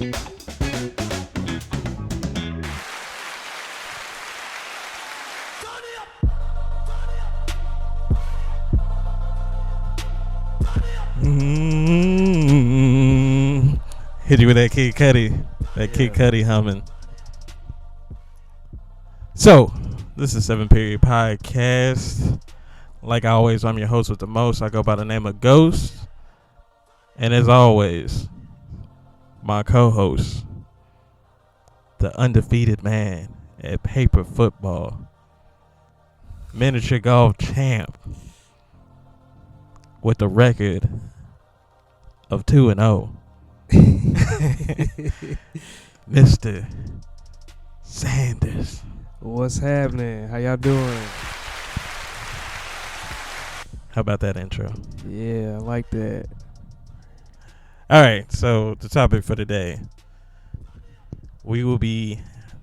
Hit you with that Kid Cudi. That Kid Cudi humming. So, this is 7 Period Podcast. Like always, I'm your host with the most. I go by the name of Ghost. And as always, my co-host, the undefeated man at paper football, miniature golf champ with a record of 2-0. Mr. Sanders. What's happening? How y'all doing? How about that intro? Yeah, I like that. All right, so the topic for today, we will be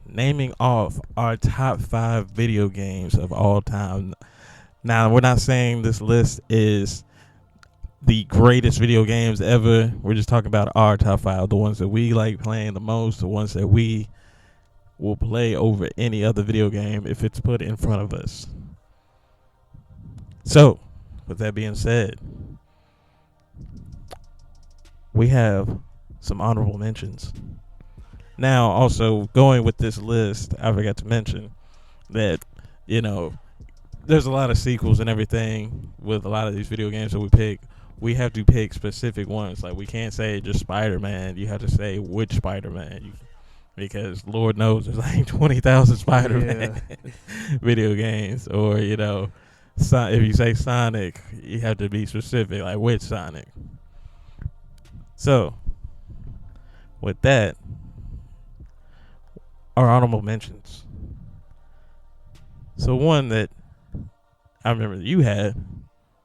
naming off our top 5 video games of all time. Now, we're not saying this list is the greatest video games ever. We're just talking about our top 5, the ones that we like playing the most, the ones that we will play over any other video game if it's put in front of us. So, with that being said, we have some honorable mentions. Now, also, going with this list, I forgot to mention that, there's a lot of sequels and everything with a lot of these video games that we pick. We have to pick specific ones. Like, we can't say just Spider-Man. You have to say which Spider-Man. Because Lord knows there's like 20,000 Spider-Man video games. Or, if you say Sonic, you have to be specific. Like, which Sonic? So, with that, our honorable mentions. So, one that I remember that you had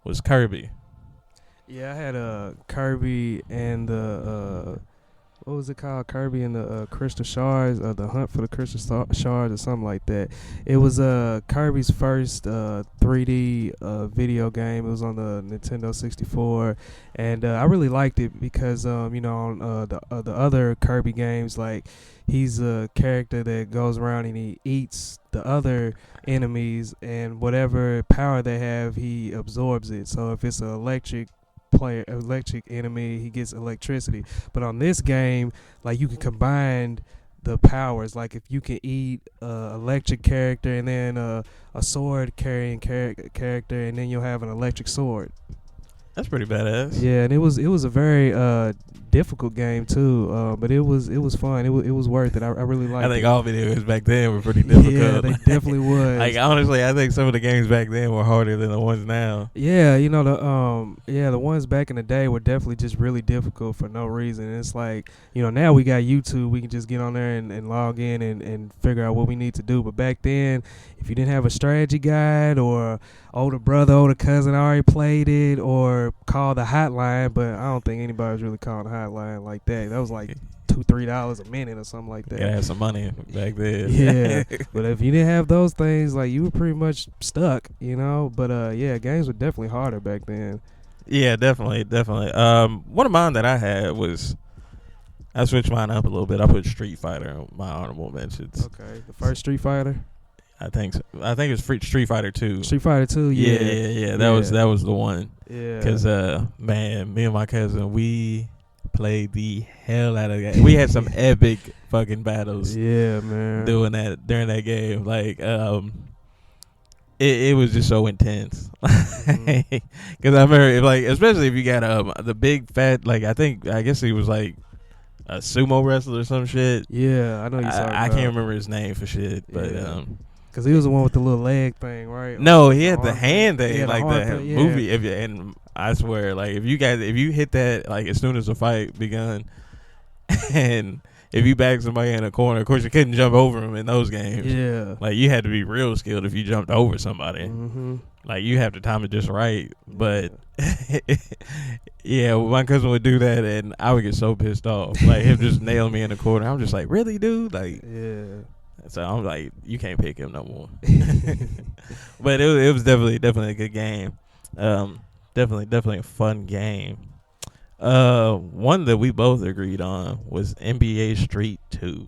was Kirby. Yeah, I had Kirby and the what was it called? Kirby and the Crystal Shards, the Hunt for the Crystal Shards, or something like that. It was Kirby's first 3D video game. It was on the Nintendo 64, and I really liked it because on the other Kirby games, like, he's a character that goes around and he eats the other enemies, and whatever power they have, he absorbs it. So if it's an electric enemy, he gets electricity. But on this game, like, you can combine the powers. Like, if you can eat electric character and then a sword carrying character, and then you'll have an electric sword. That's pretty badass. Yeah, and it was a very difficult game too, but it was fun. It was worth it. I really liked it. I think all video games back then were pretty difficult. Yeah, they definitely was. Like, honestly, I think some of the games back then were harder than the ones now. Yeah, the ones back in the day were definitely just really difficult for no reason. And it's like, now we got YouTube, we can just get on there and log in and figure out what we need to do. But back then, if you didn't have a strategy guide, or older brother, older cousin already played it, or call the hotline, but I don't think anybody was really calling the hotline like that. That was like $2-3 a minute or something like that. You gotta have some money back then. Yeah, but if you didn't have those things, like, you were pretty much stuck, But games were definitely harder back then. Yeah, definitely. One of mine that I had was, I switched mine up a little bit. I put Street Fighter on my honorable mentions. Okay, the first Street Fighter. I think so. I think it's Street Fighter 2. Street Fighter 2, yeah. Yeah. That was the one. Yeah. Because, man, me and my cousin, we played the hell out of that. We had some epic fucking battles. Yeah, man. Doing that during that game. Like, it was just so intense. Because I remember, especially if you got the big fat, I guess he was like a sumo wrestler or some shit. Yeah, I know you saw. I can't remember his name for shit, but because he was the one with the little leg thing, right? No, he had the hand thing, the movie. And I swear, like, if you hit that, like, as soon as the fight begun, and if you back somebody in a corner, of course you couldn't jump over them in those games. Yeah, like, you had to be real skilled if you jumped over somebody. Mm-hmm. Like, you have to time it just right. But yeah, my cousin would do that, and I would get so pissed off. Like, him just nail me in the corner. I'm just like, really, dude? Like, yeah. So I'm like, you can't pick him no more. But it was definitely a good game. Definitely a fun game. One that we both agreed on was NBA Street 2.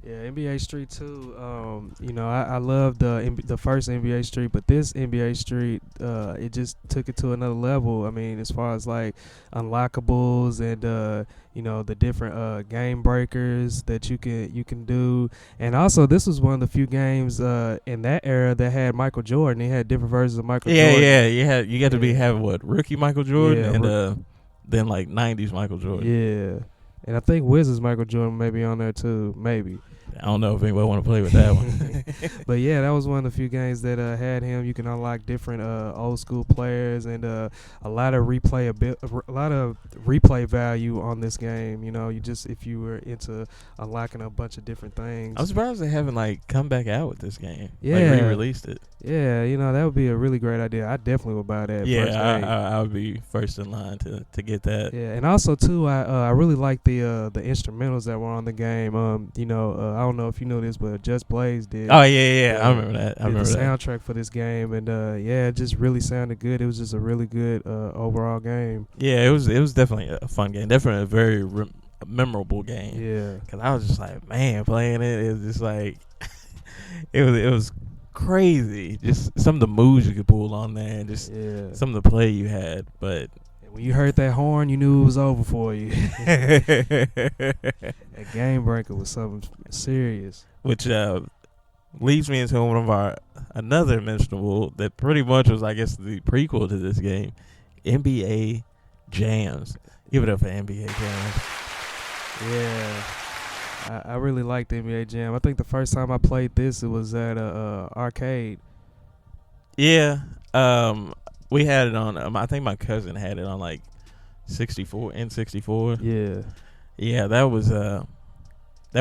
Yeah, NBA Street 2. I love the first NBA Street, but this NBA Street, it just took it to another level. I mean, as far as like unlockables and the different game breakers that you can do, and also this was one of the few games in that era that had Michael Jordan. He had different versions of Michael Yeah, Jordan. yeah. You got to have what, rookie Michael Jordan Yeah, and then like '90s Michael Jordan. Yeah, and I think Wizards Michael Jordan may be on there too, maybe. I don't know if anybody want to play with that one. But yeah, that was one of the few games that had him. You can unlock different old school players and a lot of replay value on this game. You just if you were into unlocking a bunch of different things. I'm surprised they haven't like come back out with this game. Yeah, like re-released it. Yeah, that would be a really great idea. I definitely would buy that. Yeah, first I would be first in line to get that. Yeah, and also too, I really like the instrumentals that were on the game. I don't know if you know this, but Just Blaze did. Oh yeah. I remember that. I remember the that. soundtrack for this game, and it just really sounded good. It was just a really good overall game. Yeah, it was definitely a fun game. Definitely a very memorable game. Yeah, because I was just like, man, playing it was just like it was crazy. Just some of the moves you could pull on there, and just some of the play you had. But when you heard that horn, you knew it was over for you. That game breaker was something serious. Which leads me into one of our another mentionable that pretty much was, I guess, the prequel to this game, NBA Jams. Give it up for NBA Jams. Yeah, I really liked NBA Jam. I think the first time I played this, it was at a arcade. Yeah, we had it on. I think my cousin had it on like 64 N64. Yeah, that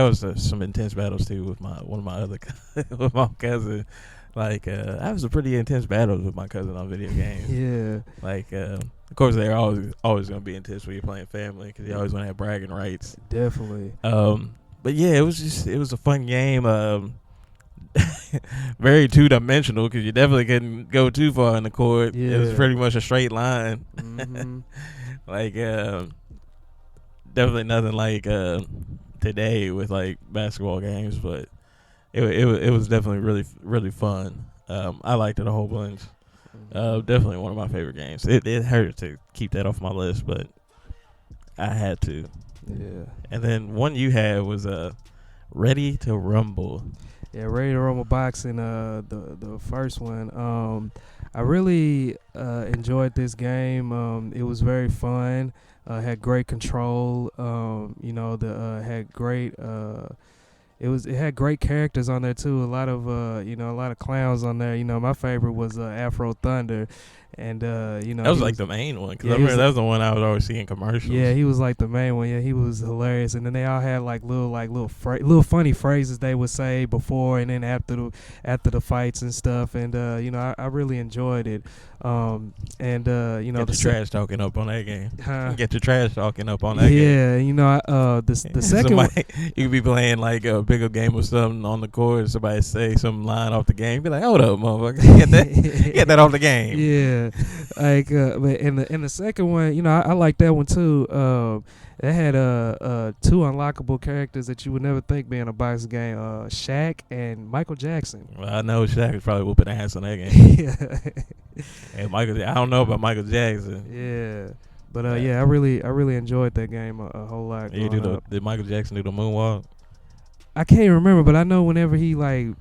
was some intense battles too with one of my other with my cousin. Like I was a pretty intense battles with my cousin on video games. Yeah, like of course they're always gonna be intense when you're playing family because you always want to have bragging rights. Definitely. But yeah, it was a fun game. Very two-dimensional because you definitely couldn't go too far in the court. Yeah. It was pretty much a straight line. Mm-hmm. Like definitely nothing like today with like basketball games, but it was definitely really really fun. I liked it a whole bunch. Definitely one of my favorite games. It hurt to keep that off my list, but I had to. Yeah. And then one you had was Ready to Rumble. Yeah, Ready to Rumble Boxing, the first one. I really enjoyed this game. It was very fun. Had great control. Had great. It had great characters on there too. A lot of clowns on there. My favorite was Afro Thunder, and that was like the main one because I remember that was the one I was always seeing commercials. Yeah, he was like the main one. Yeah, he was hilarious. And then they all had like little funny phrases they would say before and then after the fights and stuff. And I really enjoyed it. Get your trash talking up on that game. Get your trash talking up on that game. Yeah, the second one, you could be playing like a bigger game or something on the court. Somebody say some line off the game. Be like, hold up, motherfucker, get that off the game. Yeah, like but in the second one, I like that one too. They had two unlockable characters that you would never think be in a boxing game. Shaq and Michael Jackson. Well, I know Shaq was probably whooping ass on that game. Yeah. And I don't know about Michael Jackson. Yeah. But I really enjoyed that game a whole lot. Did Michael Jackson do the moonwalk? I can't remember, but I know whenever he get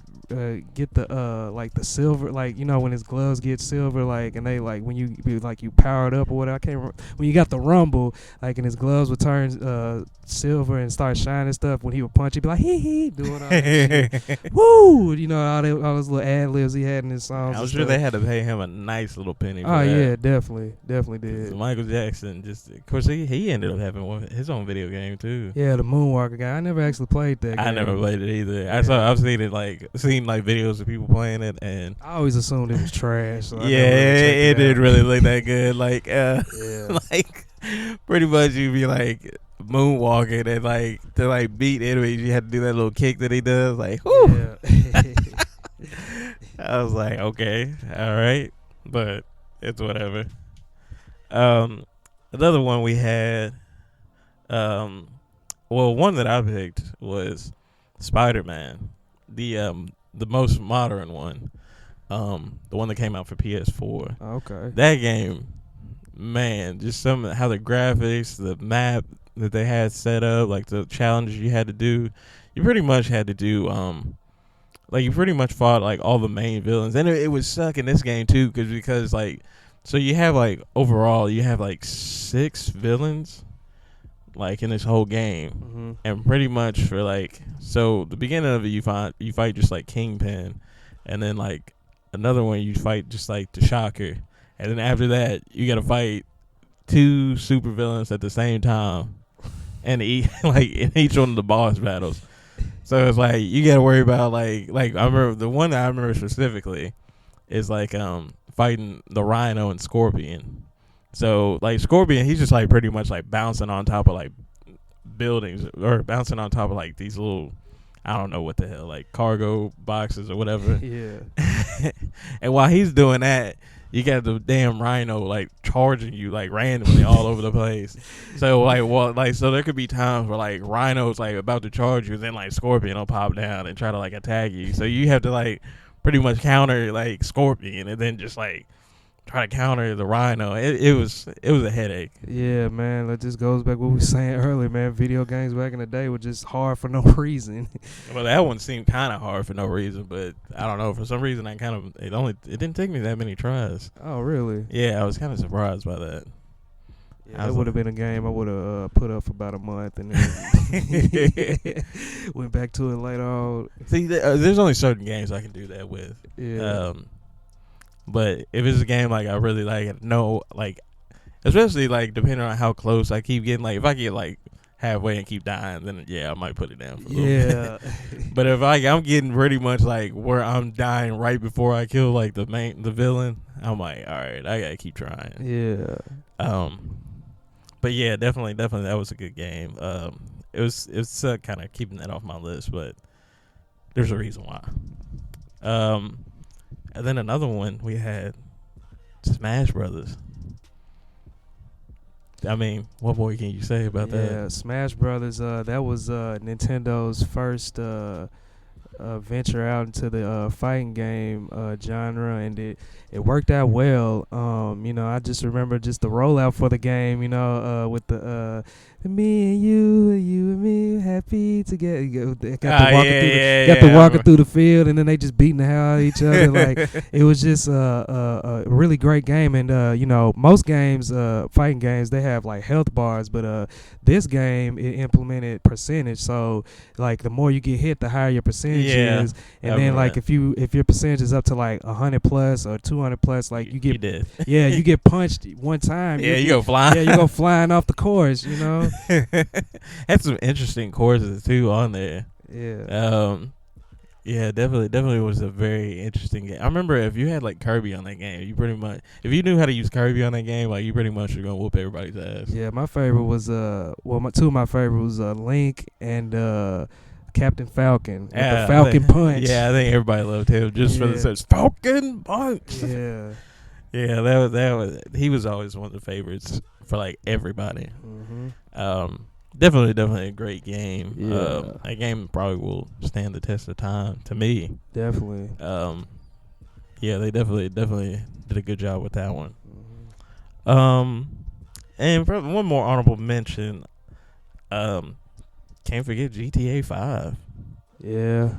the silver, when his gloves get silver, and they when you you powered up or whatever. I can't remember when you got the rumble, and his gloves would turn silver and start shining stuff. When he would punch, he'd be like hee doing all that shit. Woo, all those little ad libs he had in his songs. I'm sure they had to pay him a nice little penny. Oh yeah, definitely did. So Michael Jackson of course he ended up having his own video game too. Yeah, the Moonwalker guy. I never actually played that game. I never played it either. Yeah. I've seen it seen videos of people playing it, and I always assumed it was trash. So it didn't really look that good. Yeah. Pretty much you'd be moonwalking and to beat enemies, you had to do that little kick that he does. Whoo! Yeah. I was like, okay, all right, but it's whatever. Another one we had, um, well, one that I picked was Spider-Man, the most modern one, the one that came out for PS4. Okay. That game, man, just some how the graphics, the map that they had set up, like the challenges you had to do. You pretty much had to do like you pretty much fought like all the main villains, and it would suck in this game too, because like so you have like overall you have like 6 villains like in this whole game, and pretty much for like so the beginning of it you fight just like Kingpin, and then like another one you fight just like the Shocker, and then after that you got to fight 2 super villains at the same time, and like in each one of the boss battles. So it's like you got to worry about like I remember the one that I remember specifically is like fighting the Rhino and Scorpion. So like Scorpion, he's just like pretty much like bouncing on top of like buildings or bouncing on top of like these little, I don't know what the hell, like cargo boxes or whatever. Yeah. And while he's doing that, you got the damn Rhino like charging you like randomly all over the place. So so there could be times where like Rhino's like about to charge you, and then like Scorpion will pop down and try to like attack you. So you have to like pretty much counter like Scorpion, and then just like try to counter the Rhino. It was a headache. Yeah, man. That just goes back what we were saying earlier, man. Video games back in the day were just hard for no reason. Well, that one seemed kind of hard for no reason, but I don't know, for some reason it didn't take me that many tries. Oh, really? Yeah, I was kind of surprised by that. Yeah, that would have been a game I would have put up for about a month and then went back to it later on. See, there's only certain games I can do that with. Yeah. But if it's a game like I really like, no, like especially like depending on how close I keep getting, like if I get like halfway and keep dying, then yeah, I might put it down for a little bit. But if I'm getting pretty much like where I'm dying right before I kill like the villain, I'm like, all right, I gotta keep trying. Yeah. But yeah, definitely that was a good game. It was kind of keeping that off my list, but there's a reason why. And then another one we had Smash Brothers. I mean, what more can you say about that? Yeah, Smash Brothers. That was Nintendo's first venture out into the fighting game genre, and it worked out well. I just remember just the rollout for the game. With the me and you and me happy together. Got to walking through the field, and then they just beating the hell out of each other. Like it was just a really great game. And most games, fighting games, they have like health bars, but this game it implemented percentage. So like the more you get hit, the higher your percentage is. And then like if your percentage is up to like 100 plus or 200 plus, like you get punched one time. You go flying. Yeah, you go flying off the course. Had some interesting courses too on there. Yeah. Yeah, definitely was a very interesting game. I remember if you had like Kirby on that game, you pretty much, if you knew how to use Kirby on that game, like you pretty much were gonna whoop everybody's ass. Yeah, my favorite was two of my favorites was Link and Captain Falcon. With the Falcon Punch. Yeah, I think everybody loved him just for the such Falcon Punch. Yeah. Yeah, that was he was always one of the favorites for like everybody. Definitely a great game. Yeah. That game probably will stand the test of time to me. Definitely. Yeah, they definitely did a good job with that one. And probably one more honorable mention. Can't forget GTA 5. Yeah.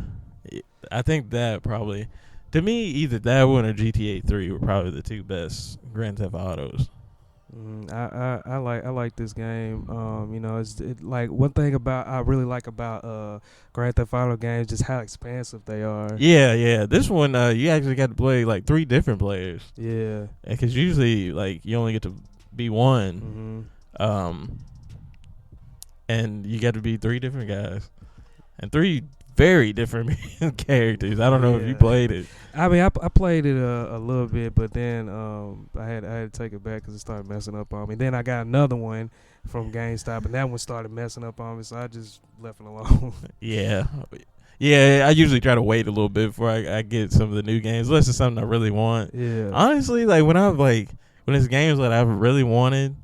I think that probably, to me, either that one or GTA 3 were probably the two best Grand Theft Autos. I like this game. It's like one thing I really like about Grand Theft Auto games, just how expansive they are. Yeah. This one, you actually got to play like 3 different players. Yeah. Because usually, like, you only get to be one. And you got to be 3 different guys, and 3 very different characters. I don't know if you played it. I mean, I played it a little bit, but then I had to take it back because it started messing up on me. Then I got another one from GameStop, and that one started messing up on me, so I just left it alone. Yeah, I usually try to wait a little bit before I get some of the new games, unless it's something I really want. Yeah. Honestly, like when it's games that I've really wanted,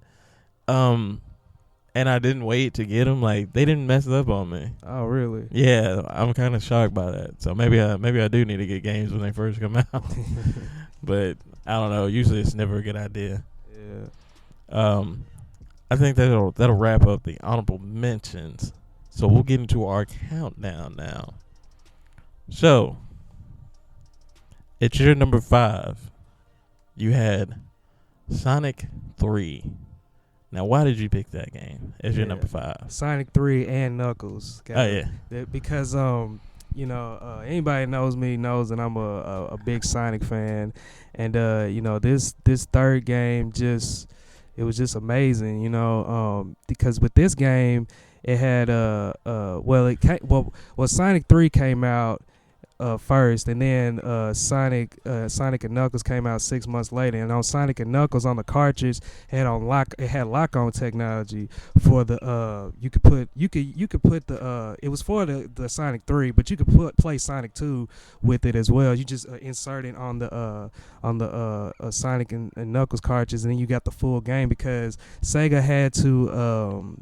and I didn't wait to get them. Like they didn't mess it up on me. Oh, really? Yeah, I'm kind of shocked by that. So maybe I do need to get games when they first come out. But I don't know. Usually it's never a good idea. Yeah. I think that'll wrap up the honorable mentions. So we'll get into our countdown now. So it's your number 5. You had Sonic 3. Now, why did you pick that game as your number 5? Sonic 3 and Knuckles. Because anybody knows me knows that I'm a big Sonic fan, and this third game it was just amazing. Because with this game it had Sonic 3 came out first, and then Sonic and Knuckles came out 6 months later. And on Sonic and Knuckles, on the cartridge, it had lock-on technology for the you could put the it was for the Sonic 3, but you could play Sonic 2 with it as well. You just insert it on the Sonic and Knuckles cartridge, and then you got the full game, because Sega had to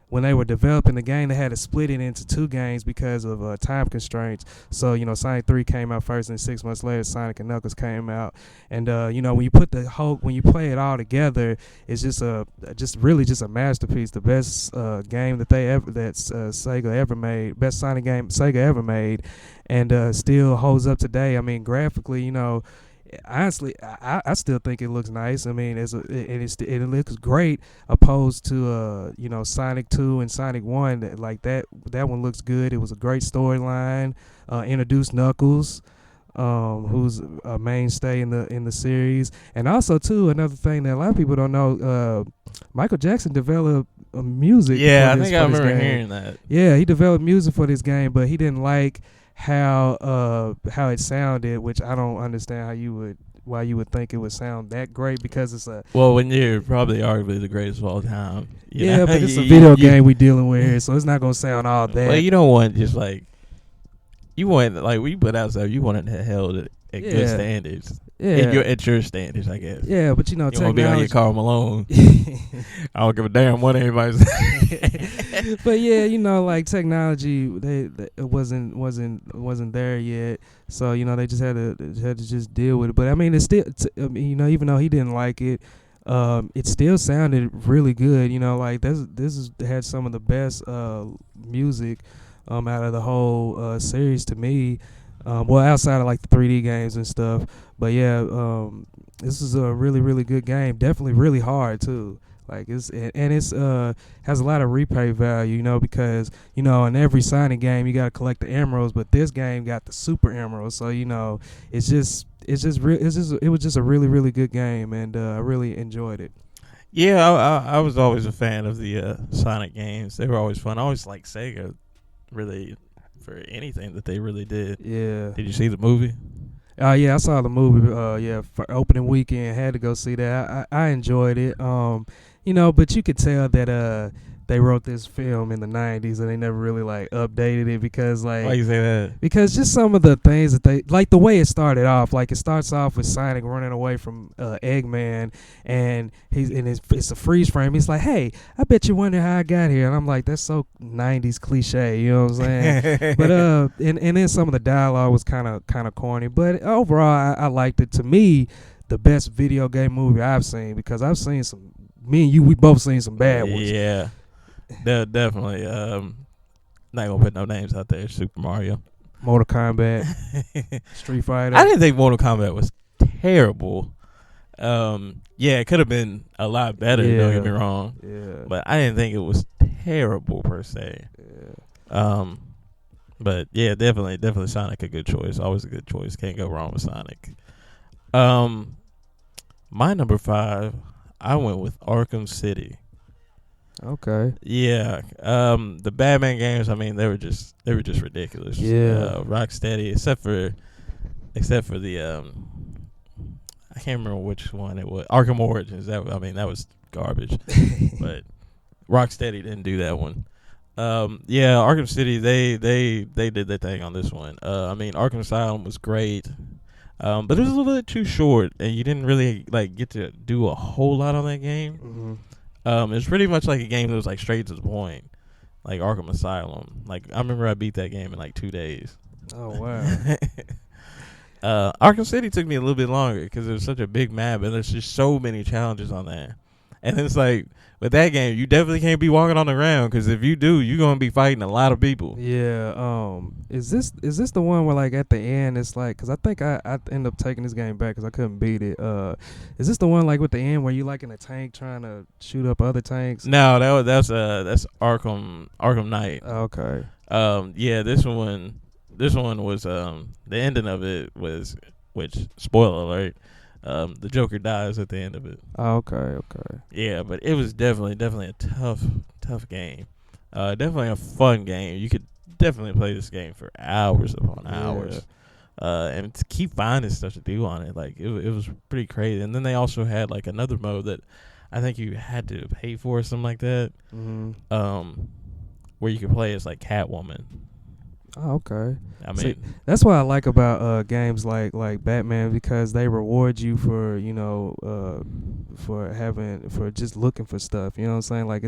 when they were developing the game, they had to split it into 2 games because of time constraints. So, Sonic 3 came out first, and 6 months later, Sonic and Knuckles came out. And, when you play it all together, it's just a masterpiece. The best game that Sega ever made, best Sonic game Sega ever made, and still holds up today. I mean, graphically, honestly, I still think it looks nice. I mean, it looks great opposed to Sonic 2 and Sonic 1. That one looks good. It was a great storyline. Introduced Knuckles, who's a mainstay in the series, and also too, another thing that a lot of people don't know, Michael Jackson developed music. Yeah, I think I remember hearing that. Yeah, he developed music for this game, but he didn't like how it sounded, which I don't understand why you would think it would sound that great, because it's when you're probably arguably the greatest of all time. But it's a video game we dealing with here, so it's not gonna sound all that. Well, you don't want just like you want when you put out stuff, you want it held at good standards. Yeah, at your standards, I guess. Yeah, but you technology. Want to be like your Karl Malone. I don't give a damn what anybody says. But yeah, like technology, it wasn't there yet. So they just had to just deal with it. But I mean, it's still, even though he didn't like it, it still sounded really good. Like this had some of the best music out of the whole series to me. Outside of like the 3D games and stuff, but yeah, this is a really, really good game. Definitely really hard too. Like it's has a lot of replay value, because in every Sonic game you gotta collect the emeralds, but this game got the super emeralds. So it was just a really, really good game, and I really enjoyed it. Yeah, I was always a fan of the Sonic games. They were always fun. I always liked Sega, really. For anything that they really did. Yeah. Did you see the movie? Yeah, I saw the movie. For opening weekend, had to go see that. I enjoyed it. But you could tell that they wrote this film in the 90s and they never really updated it, because why you say that? Because just some of the things that they the way it started off. It starts off with Sonic running away from Eggman, and it's a freeze frame. He's like, "Hey, I bet you wonder how I got here," and I'm like, "That's so 90s cliche," you know what I'm saying? But and then some of the dialogue was kind of corny, but overall I liked it. To me, the best video game movie I've seen, because I've seen some. Me and you, we both seen some bad ones. Yeah. Definitely. Not gonna put no names out there. Super Mario, Mortal Kombat, Street Fighter. I didn't think Mortal Kombat was terrible. It could have been a lot better. Yeah. Don't get me wrong. Yeah. But I didn't think it was terrible per se. Yeah. But yeah, definitely Sonic a good choice. Always a good choice. Can't go wrong with Sonic. My number 5, I went with Arkham City. Okay. Yeah. The Batman games, I mean, they were just ridiculous. Yeah. Rocksteady, except for the I can't remember which one it was. Arkham Origins. That was garbage. But Rocksteady didn't do that one. Arkham City, they did their thing on this one. Arkham Asylum was great. But it was a little bit too short, and you didn't really get to do a whole lot on that game. It's pretty much like a game that was like straight to the point, like Arkham Asylum. Like I remember I beat that game in like 2 days. Oh wow. Arkham City took me a little bit longer because it was such a big map and there's just so many challenges on there. And it's like with that game, you definitely can't be walking on the ground because if you do, you're gonna be fighting a lot of people. Yeah. Is this the one where like at the end it's like, cause I think I end up taking this game back because I couldn't beat it. Is this the one like with the end where you like in a tank trying to shoot up other tanks? No, that's Arkham Knight. Okay. Yeah, this one was the ending of it was, which spoiler alert, the Joker dies at the end of it. Okay. Yeah, but it was definitely a tough game. Definitely a fun game. You could definitely play this game for hours upon hours. And to keep finding stuff to do on it, like it was pretty crazy. And then they also had like another mode that I think you had to pay for or something like that. Mm-hmm. Where you could play as like Catwoman. Oh, okay. I mean, see, that's what I like about games like Batman, because they reward you for for just looking for stuff. You know what I'm saying? Like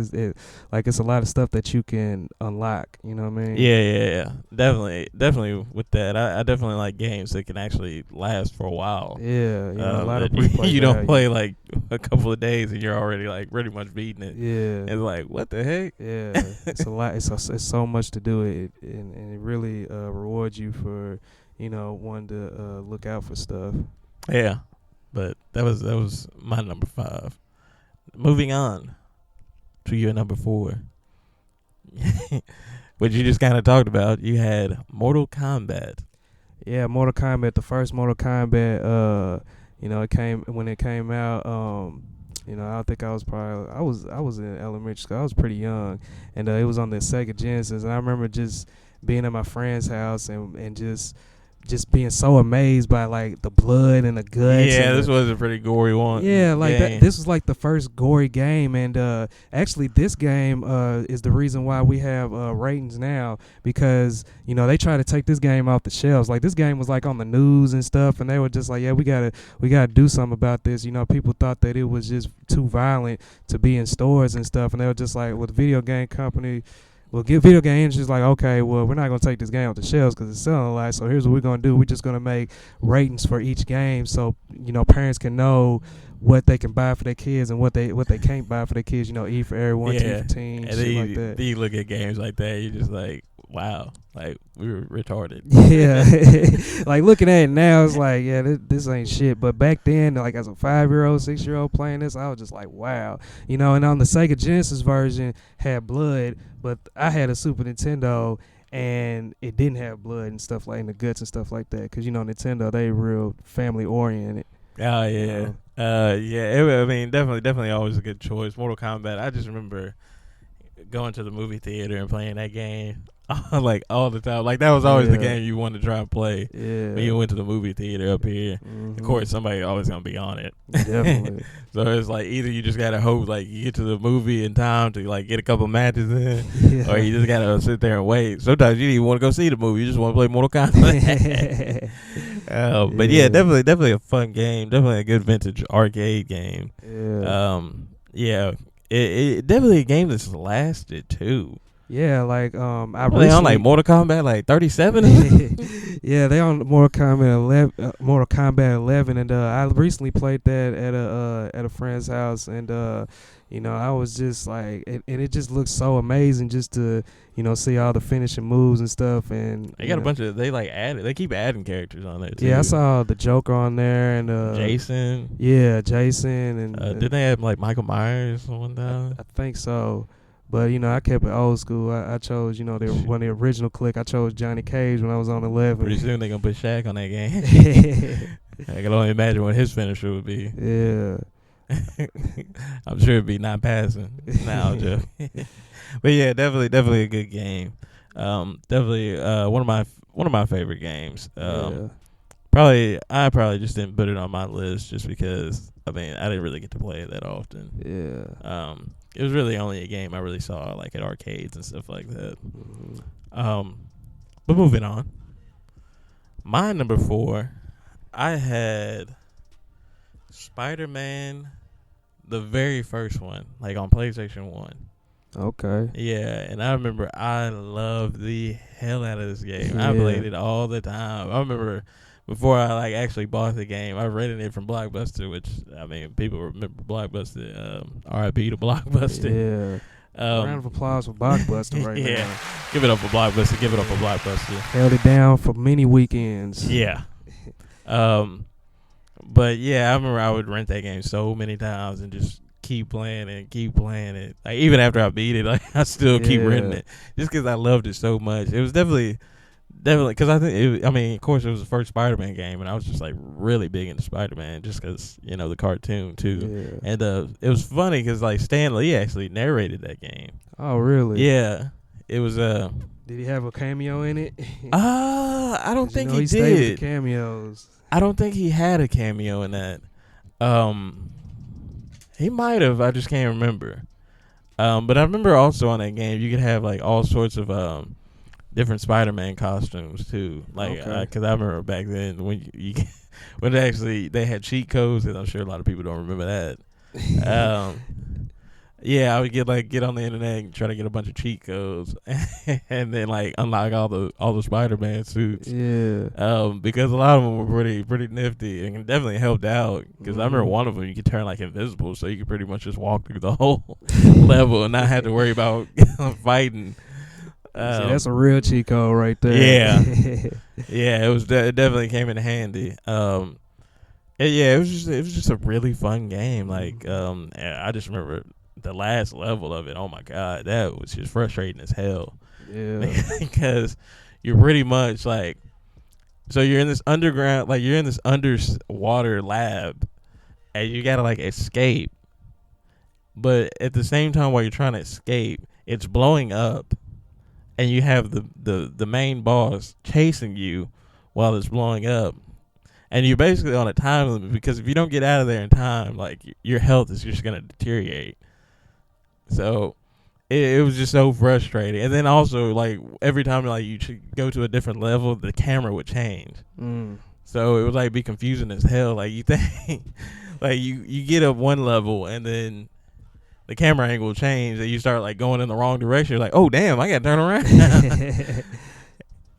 it's a lot of stuff that you can unlock. You know what I mean? Yeah. Definitely with that. I definitely like games that can actually last for a while. Yeah, a lot of replay you don't value. play like a couple of days and you're already like pretty much beating it. Yeah, it's like what the heck? Yeah, it's a lot. It's so much to do it, and it really rewards you for wanting to look out for stuff. Yeah, but that was my number 5. Moving on to your number 4, which you just kind of talked about. You had Mortal Kombat. Yeah, Mortal Kombat. The first Mortal Kombat. It came out. I think I was in elementary school. I was pretty young, and it was on the Sega Genesis. And I remember just being at my friend's house and just being so amazed by like the blood and the guts. Yeah, this was a pretty gory one. Yeah, like this was like the first gory game, and actually this game is the reason why we have ratings now, because they try to take this game off the shelves. Like this game was like on the news and stuff, and they were just like, yeah, we gotta do something about this. People thought that it was just too violent to be in stores and stuff, and they were just like, with the video game company. Well, video games just like, okay, well, we're not going to take this game off the shelves because it's selling a lot. So here's what we're going to do. We're just going to make ratings for each game so, parents can know what they can buy for their kids and what they can't buy for their kids. E for everyone, T for teen, and shit like that. Then you look at games like that, you're just like, wow, like we were retarded. Yeah, like looking at it now, it's like, yeah, this ain't shit. But back then, like as a 5-year-old, 6-year-old playing this, I was just like, wow, And on the Sega Genesis version had blood, but I had a Super Nintendo and it didn't have blood and stuff like in the guts and stuff like that, because Nintendo, they real family oriented. Oh yeah, I mean, definitely always a good choice. Mortal Kombat. I just remember going to the movie theater and playing that game like all the time. Like that was always the game you wanted to try and play. Yeah. When you went to the movie theater up here. Mm-hmm. Of course, somebody always gonna be on it. Definitely. So it's like either you just gotta hope like you get to the movie in time to like get a couple matches in, or you just gotta sit there and wait. Sometimes you don't even want to go see the movie. You just want to play Mortal Kombat. But yeah, definitely a fun game. Definitely a good vintage arcade game. Yeah. It definitely a game that's lasted too. Yeah, like they on like Mortal Kombat like 37. Yeah, they on Mortal Kombat 11, and I recently played that at a friend's house, and I was just like, and it just looks so amazing just to see all the finishing moves and stuff, and they got a bunch of they keep adding characters on there too. Yeah, I saw the Joker on there and Jason. Yeah, Jason and did they have like Michael Myers one time? I think so. But, I kept it old school. I chose, one of the original clique. I chose Johnny Cage when I was on 11. Pretty soon they're going to put Shaq on that game. I can only imagine what his finisher would be. Yeah. I'm sure it'd be not passing. Nah, Jeff. But yeah, definitely a good game. Definitely one of my favorite games. I probably just didn't put it on my list just because I didn't really get to play it that often. Yeah. It was really only a game I really saw like at arcades and stuff like that. Mm-hmm. But moving on. My number 4, I had Spider-Man the very first one, like on PlayStation 1. Okay. Yeah, and I remember I loved the hell out of this game. I Yeah. played it all the time. I remember before I like actually bought the game, I rented it from Blockbuster, which I mean people remember Blockbuster. R.I.P. to Blockbuster. Yeah. Round of applause for Blockbuster right Yeah, now. give it up for Blockbuster. Give it up for Blockbuster. Held it down for many weekends. Yeah. But yeah, I remember I would rent that game so many times and just keep playing it. Like even after I beat it, like I still keep renting it just because I loved it so much. It was definitely because I think I mean, of course, it was the first Spider-Man game, and I was just like really big into Spider-Man just because the cartoon too. Yeah. And it was funny because like Stan Lee actually narrated that game. Oh, really? Yeah, it was Did he have a cameo in it? I don't think he stayed with did. the cameos. I don't think he had a cameo in that. He might have. I just can't remember. But I remember also on that game you could have like all sorts of different Spider-Man costumes too. Like, because I remember back then when when they had cheat codes, and I'm sure a lot of people don't remember that. Yeah, I would get on the internet and try to get a bunch of cheat codes, and then like unlock all the Spider-Man suits. Yeah. Because a lot of them were pretty nifty and definitely helped out. Because I remember one of them you could turn like invisible, so you could pretty much just walk through the whole level and not have to worry about fighting. See, that's a real cheat code right there. Yeah, yeah, it definitely came in handy. It was just a really fun game. Like, I just remember the last level of it. Oh my god, that was just frustrating as hell. Yeah, because you're pretty much like, so you're in this underground, like you're in this underwater lab, and you gotta like escape. But at the same time, while you're trying to escape, it's blowing up, and you have the main boss chasing you while it's blowing up. And you're basically on a time limit because if you don't get out of there in time, like your health is just gonna deteriorate. So it was just so frustrating. And then also like every time like you go to a different level, the camera would change. So it would like be confusing as hell. Like you think like you get up one level and then the camera angle will change and you start like going in the wrong direction. You're like, oh damn, I gotta turn around.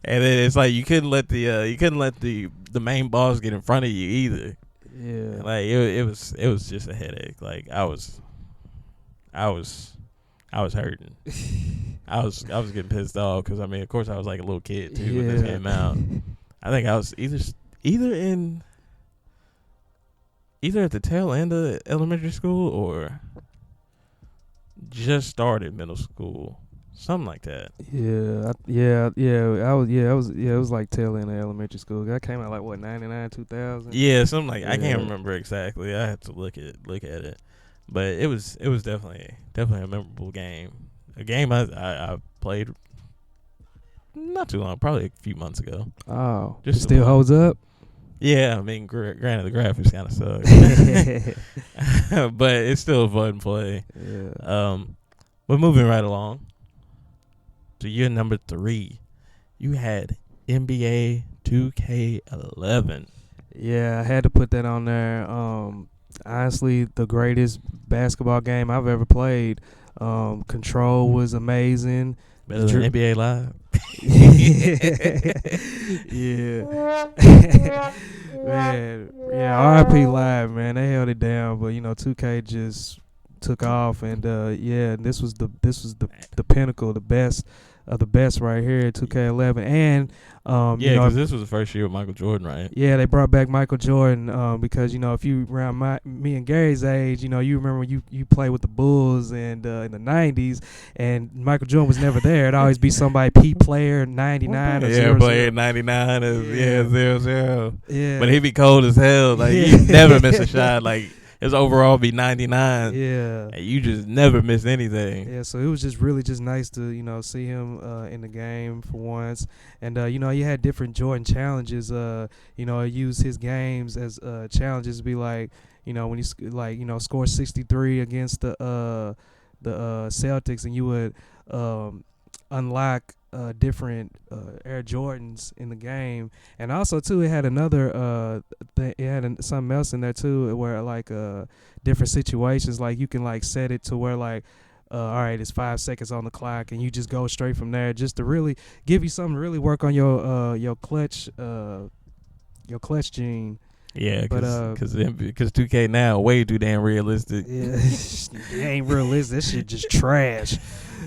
And then it's like you couldn't let the main boss get in front of you either. Yeah. Like it was just a headache. Like I was hurting. I was getting pissed off because I mean, of course, I was like a little kid too when this came out. I think I was either at the tail end of elementary school or just started middle school. Something like that. It was like tail end of elementary school. That came out like what, 99, 2000? Yeah, something like I can't remember exactly. I have to look at it, but it was definitely a memorable game. A game I played not too long, probably a few months ago. Oh, Just it still holds up. Yeah, I mean, granted the graphics kind of suck, but it's still a fun play. Yeah. But moving right along. To year number 3, you had NBA 2K11. Yeah, I had to put that on there. Honestly, the greatest basketball game I've ever played. Control was amazing. Better than NBA Live. Yeah. Man, yeah, RIP Live, man. They held it down, but 2K just took off, and this was the pinnacle, the best of the best right here, 2K11, and because this was the first year with Michael Jordan, right? Yeah, they brought back Michael Jordan because if you around me and Gary's age, you remember when you played with the Bulls and in the 90s, and Michael Jordan was never there. It'd always be somebody P player 99 or 00. Player 99 is 00. Yeah, but he'd be cold as hell. Like you never miss a shot. Like his overall be 99. Yeah. And you just never miss anything. Yeah, so it was just really just nice to, see him in the game for once. And, he had different Jordan challenges. Use his games as challenges to be like, when you score 63 against the Celtics, and you would unlock different Air Jordans in the game, and also too it had another it had something else in there too, where like different situations, like you can like set it to where like all right, it's 5 seconds on the clock, and you just go straight from there, just to really give you something to really work on your clutch gene. Yeah, But because 2K now way too damn realistic. yeah, it ain't realistic. That shit just trash.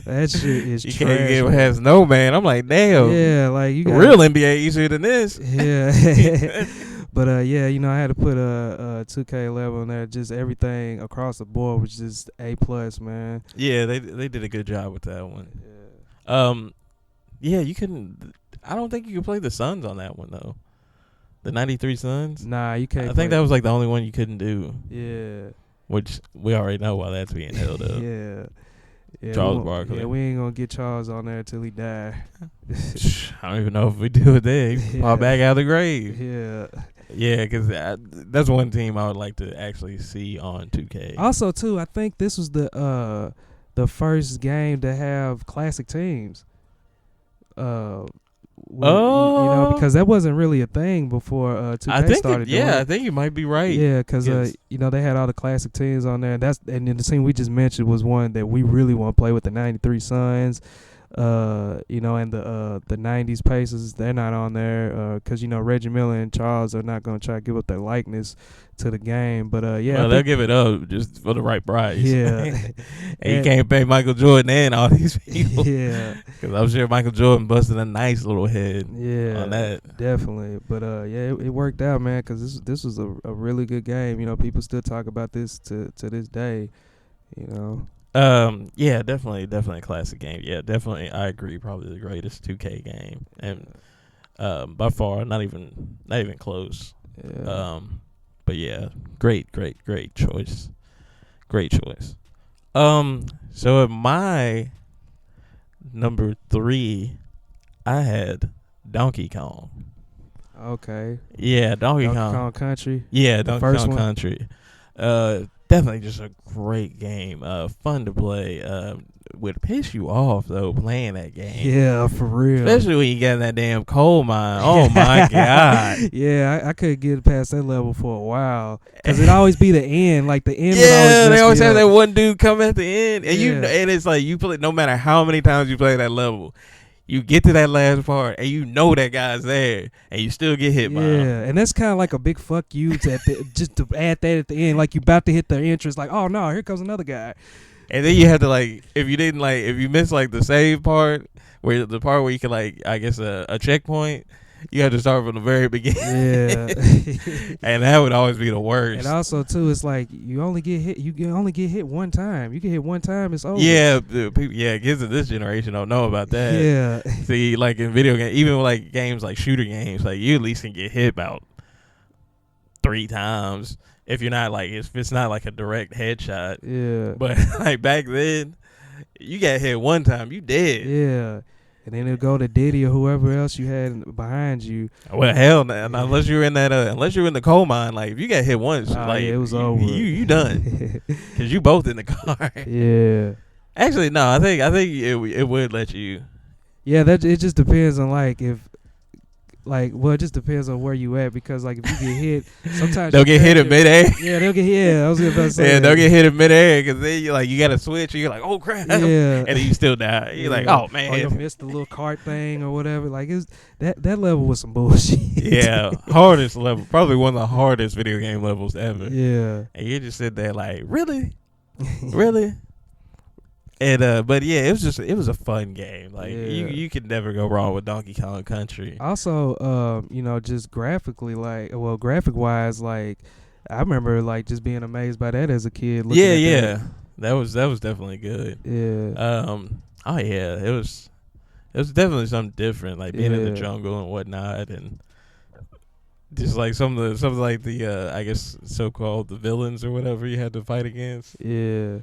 That shit is You trash. can't get past no man. I'm like, damn. Yeah, like you got Real NBA easier than this. Yeah. But yeah, you know, I had to put a 2K level in there. Just everything across the board was just A plus, man. Yeah, they did a good job with that one. Yeah. Yeah, you couldn't. I don't think you could play the Suns on that one though. The 93 Suns. Nah, you can't. I think that was like the only one you couldn't do. Yeah. Which we already know why that's being held up. Yeah. Yeah, Charles Barkley. Yeah, we ain't gonna get Charles on there till he die. I don't even know if we do it then. He fall back out of the grave. Yeah. Yeah, because that's one team I would like to actually see on 2K. Also, too, I think this was the first game to have classic teams. You know, because that wasn't really a thing before 2K started. I think you might be right. Yeah, because you know, they had all the classic teams on there, and then the team we just mentioned was one that we really want to play with, the 93 Suns. You know, and the 90s Pacers, they're not on there because you know, Reggie Miller and Charles are not going to try to give up their likeness to the game. But yeah, well, they'll give it up just for the right price. Yeah. And you can't pay Michael Jordan and all these people. Yeah, because I'm sure Michael Jordan busted a nice little head. Yeah, on that. Definitely. But yeah, it worked out, man, because this was a really good game. You know, people still talk about this to this day. You know. Yeah, definitely a classic game. Yeah, definitely, I agree. Probably the greatest 2K game, and by far, not even close. Yeah. But yeah, great choice. Great choice. So at my number 3, I had Donkey Kong. Okay. Yeah, Donkey Kong Country. Yeah, Donkey Kong one? Country. Definitely just a great game. Fun to play. Would piss you off though playing that game. Yeah, for real. Especially when you get in that damn coal mine. Oh my god. Yeah, I couldn't get past that level for a while because it always be the end. Like the end. Yeah, they always have that one dude come at the end, and and it's like you play. No matter how many times you play that level, you get to that last part, and you know that guy's there, and you still get hit by him. Yeah, and that's kind of like a big fuck you to just to add that at the end. Like you about to hit the entrance, like, oh no, here comes another guy. And then you have to like, if you miss like the save part, where the part where you can like, I guess a checkpoint, you have to start from the very beginning. Yeah, and that would always be the worst. And also too, it's like you only get hit. You can only get hit one time. You get hit one time, it's over. Yeah, kids of this generation don't know about that. Yeah. See, like in video games, even like games like shooter games, like you at least can get hit about 3 times. If you're not like, if it's not like a direct headshot. Yeah. But like back then, you got hit one time, you dead. Yeah. And then it'll go to Diddy or whoever else you had behind you. Well, hell, unless you're in that, unless you're in the coal mine, like if you got hit once, like yeah, it was over. You done, because you both in the car. Yeah. Actually, no, I think it would let you. Yeah, it just depends on like if. Like, well, it just depends on where you at, because like if you get hit, sometimes they'll get hit in midair. Yeah, they'll get hit. Yeah, I was about to say. Yeah, they'll get hit in midair because then you got to switch. And you're like, oh crap. Yeah, and then you still die. You're like, oh man. Or you missed the little cart thing or whatever. Like that level was some bullshit. Yeah, hardest level, probably one of the hardest video game levels ever. Yeah, and you just sit there like, really, really. And but yeah, it was a fun game. Like you could never go wrong with Donkey Kong Country. Also, you know, just graphically, like, well, graphic wise, like, I remember like just being amazed by that as a kid. Yeah. That was definitely good. Yeah. Oh yeah, it was definitely something different, like being in the jungle and whatnot, and just like some of the I guess so-called the villains or whatever you had to fight against. Yeah.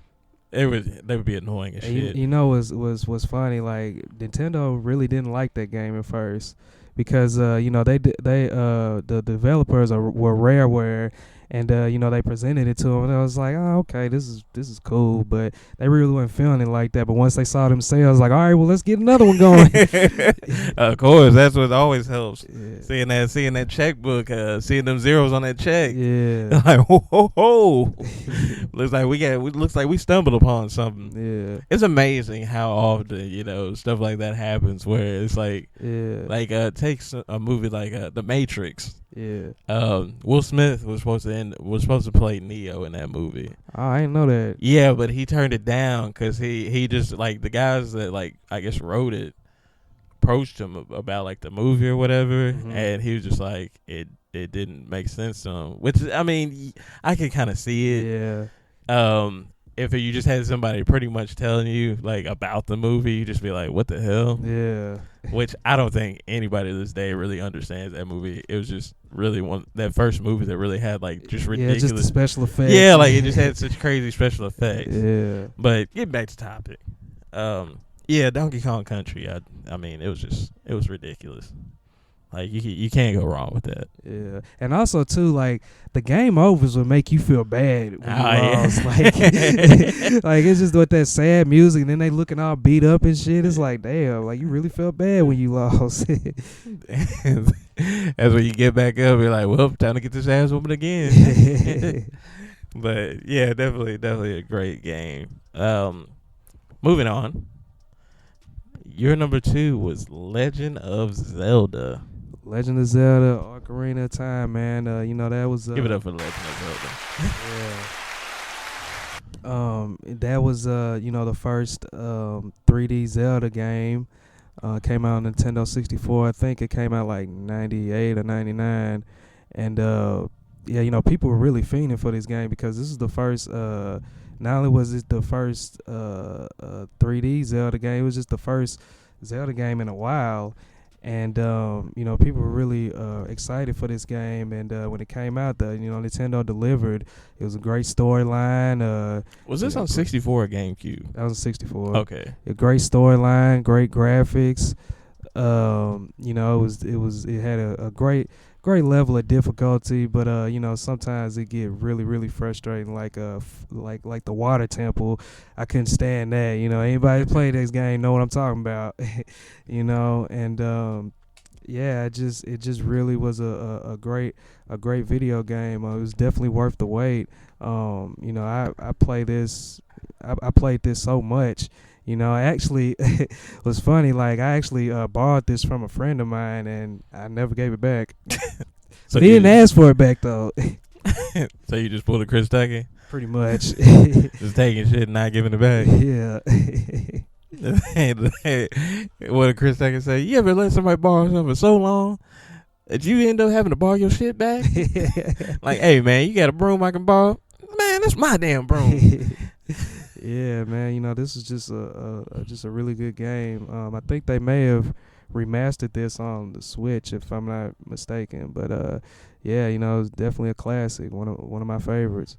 They would be annoying as shit. You know, was funny. Like Nintendo really didn't like that game at first because you know the developers were Rareware, and they presented it to him, and I was like, oh, okay, this is cool, but they really weren't feeling it like that. But once they saw themselves, like, all right, well, let's get another one going. Of course, that's what always helps. Yeah. Seeing that checkbook, seeing them zeros on that check. Yeah. Like, ho ho ho. Looks like we stumbled upon something. Yeah. It's amazing how often stuff like that happens, where it's like, takes a movie like The Matrix. Yeah. Will Smith was supposed to play Neo in that movie. Oh, I didn't know that. Yeah, but he turned it down because he just, like, the guys that, like, I guess wrote it approached him about, like, the movie or whatever, and he was just like, it didn't make sense to him. Which, I mean, I could kind of see it. Yeah. If you just had somebody pretty much telling you, like, about the movie, you just be like, what the hell? Yeah. Which I don't think anybody to this day really understands that movie. It was just really that first movie that really had, like, just ridiculous. Yeah, just the special effects. Yeah, like, it just had such crazy special effects. Yeah. But getting back to topic. Yeah, Donkey Kong Country, I mean, it was ridiculous. Like, you can't go wrong with that. Yeah, and also too, like, the game overs would make you feel bad when you lost. Yeah. Like, like, it's just with that sad music, and then they looking all beat up and shit. It's like, damn, like, you really felt bad when you lost. That's when you get back up. You're like, well, time to get this ass whooping again. But yeah, definitely a great game. Moving on. Your number 2 was Legend of Zelda. Legend of Zelda, Ocarina of Time, man. That was Give it up for Legend of Zelda. Yeah. That was the first 3D Zelda game. Came out on Nintendo 64. I think it came out like 98 or 99, and people were really fiending for this game because this is the first. Not only was it the first 3D Zelda game, it was just the first Zelda game in a while. And, people were really excited for this game. And when it came out, Nintendo delivered. It was a great storyline. Was this on 64 or GameCube? That was on 64. Okay. A great storyline, great graphics. It had a great level of difficulty, but sometimes it get really, really frustrating. Like the water temple, I couldn't stand that. Anybody that played this game know what I'm talking about. It just really was a great video game. It was definitely worth the wait. I played this so much. I actually was funny. Like, I actually borrowed this from a friend of mine, and I never gave it back. So he didn't ask for it back, though. So you just pulled a Chris Tucky? Pretty much. Just taking shit and not giving it back? Yeah. What did Chris Tucky say? You ever let somebody borrow something for so long that you end up having to borrow your shit back? Like, hey, man, you got a broom I can borrow? Man, that's my damn broom. Yeah, man. This is just a really good game. I think they may have remastered this on the Switch, if I'm not mistaken. But it's definitely a classic. One of my favorites.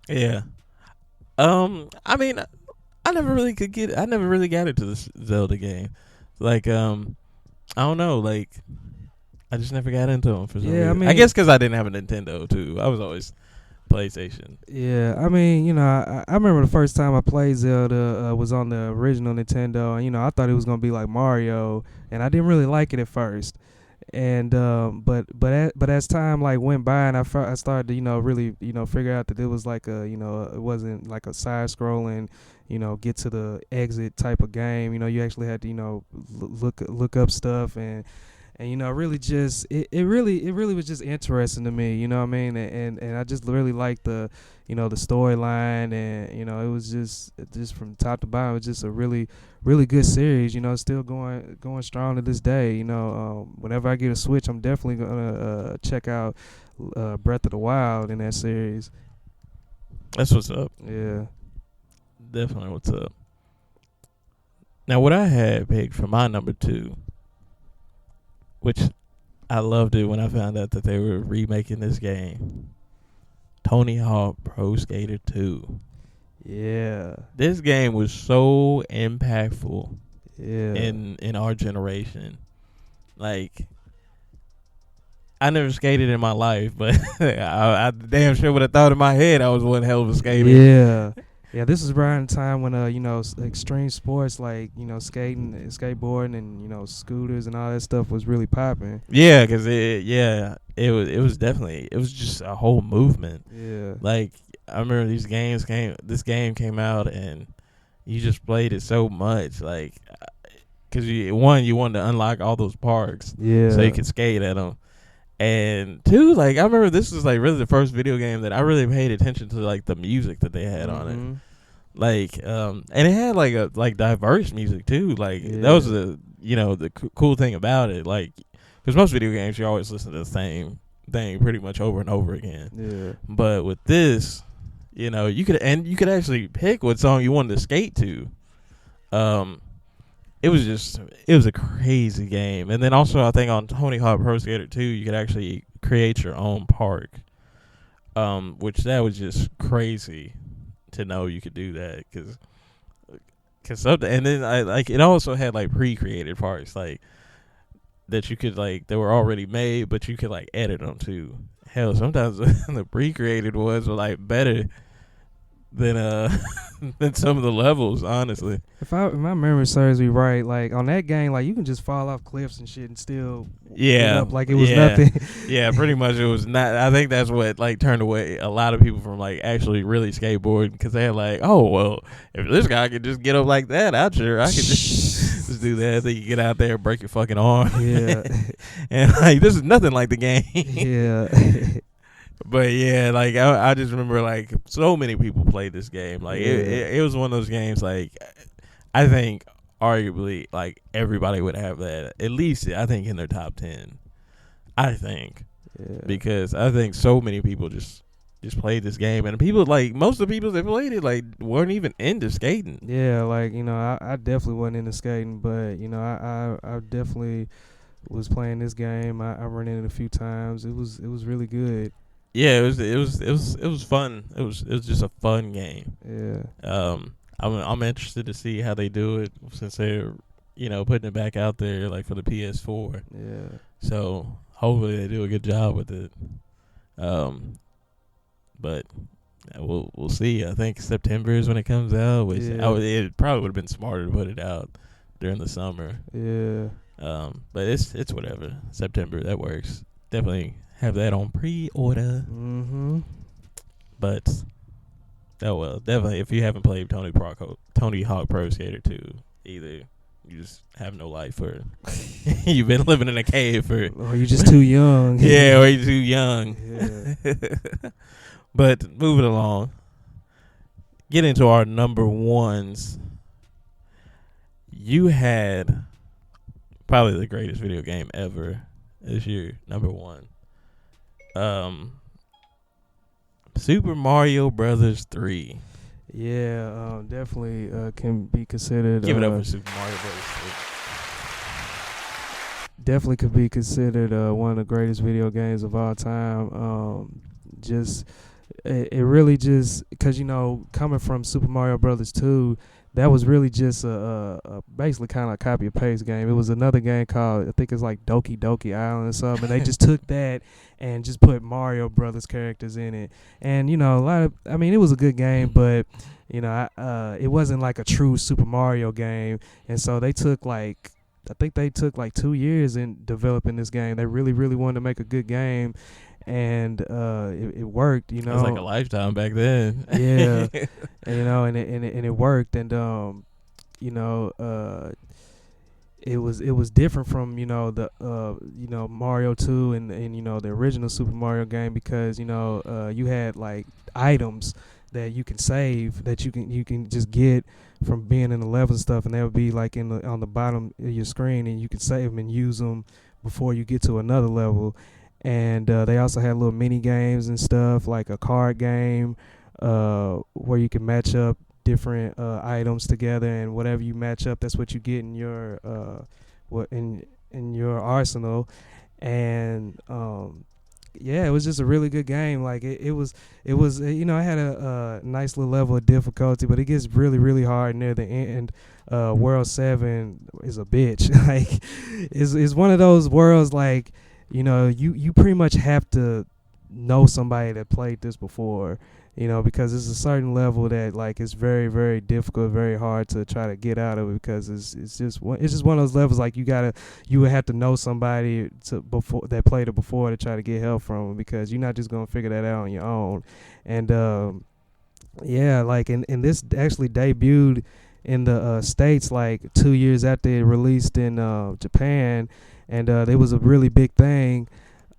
Yeah. I mean, I never really got into this Zelda game. Like, I don't know. Like, I just never got into them for some reason. I mean, I guess because I didn't have a Nintendo too. I was always PlayStation. Yeah, I mean, I remember the first time I played Zelda was on the original Nintendo, and I thought it was gonna be like Mario, and I didn't really like it at first. And but as time like went by, and I started to really figure out that it was like it wasn't like a side scrolling get to the exit type of game. You actually had to look up stuff and really just it really was just interesting to me. You know what I mean? And I just really liked the the storyline, and it was just from top to bottom, it was just a really good series. Still going strong to this day. Whenever I get a Switch, I'm definitely gonna check out Breath of the Wild in that series. That's what's up. Yeah, definitely what's up. Now, what I had picked for my number 2, which I loved it when I found out that they were remaking this game, Tony Hawk Pro Skater 2. Yeah. This game was so impactful in our generation. Like, I never skated in my life, but I damn sure would have thought in my head I was one hell of a skater. Yeah. Yeah, this is around the time when extreme sports like skating, skateboarding, and scooters and all that stuff was really popping. Yeah, because it was definitely, it was just a whole movement. Yeah. Like I remember this game came out and you just played it so much, like because you wanted to unlock all those parks, Yeah. so you could skate at them. And two, like I remember this was like really the first video game that I really paid attention to, like the music that they had on it. Like and it had like diverse music too. Like that was the cool thing about it. Like because most video games you always listen to the same thing pretty much over and over again. Yeah. But with this, you could actually pick what song you wanted to skate to. It was a crazy game. And then also I think on Tony Hawk Pro Skater 2 you could actually create your own park, which that was just crazy to know you could do that, because and then it also had like pre-created parks like that you could like that were already made, but you could like edit them too. Hell, sometimes the pre-created ones were like better than than some of the levels, honestly. If my memory serves me right, like on that game, like you can just fall off cliffs and shit and still get up like it was nothing. Yeah, pretty much it was not. I think that's what like turned away a lot of people from like actually really skateboarding, because they're like, oh well, if this guy could just get up like that, I could just do that. Then you get out there and break your fucking arm. Yeah, and like this is nothing like the game. Yeah. But yeah, like I just remember like so many people played this game. Like it was one of those games like I think arguably like everybody would have that at least I think in their top 10. I think. Yeah. Because I think so many people just played this game, and people like most of the people that played it like weren't even into skating. Yeah, like I definitely wasn't into skating, but I definitely was playing this game. I ran in it a few times. It was really good. Yeah, it was fun. It was just a fun game. Yeah. I'm interested to see how they do it since they're putting it back out there like for the PS4. Yeah. So hopefully they do a good job with it. But we'll see. I think September is when it comes out. Which it probably would have been smarter to put it out during the summer. Yeah. But it's whatever. September, that works. Definitely have that on pre-order. Mm-hmm. But definitely if you haven't played Tony Hawk Pro Skater 2, either you just have no life, or you've been living in a cave, or you're just too young. Yeah, or you're too young. Yeah. But moving along, get into our number ones. You had probably the greatest video game ever this year, number one. Super Mario Brothers 3. Yeah, definitely can be considered. Give it up for Super Mario Brothers 3. Definitely could be considered one of the greatest video games of all time. It really just because coming from Super Mario Brothers 2. That was really just a basically kind of a copy and paste game. It was another game called, I think it's like Doki Doki Island or something. And they just took that and just put Mario Brothers characters in it. And, it was a good game, but, it wasn't like a true Super Mario game. And so they took I think they took 2 years in developing this game. They really, really wanted to make a good game. And it worked, It was like a lifetime back then. Yeah, and it worked, and it was different from the Mario 2 and the original Super Mario game, because you had like items that you can save, that you can just get from being in the level and stuff, and they would be like on the bottom of your screen, and you can save them and use them before you get to another level. And they also had little mini games and stuff, like a card game where you can match up different items together, and whatever you match up, that's what you get in your in your arsenal. And it was just a really good game. Like it was it had a nice little level of difficulty, but it gets really, really hard near the end. World 7 is a bitch. Like it's one of those worlds like you pretty much have to know somebody that played this before, because it's a certain level that like it's very very difficult, very hard to try to get out of it, because it's just one of those levels like you would have to know somebody to before that played it before to try to get help from them, because you're not just gonna figure that out on your own. And yeah, like and this actually debuted in the States like 2 years after it released in Japan, and it was a really big thing.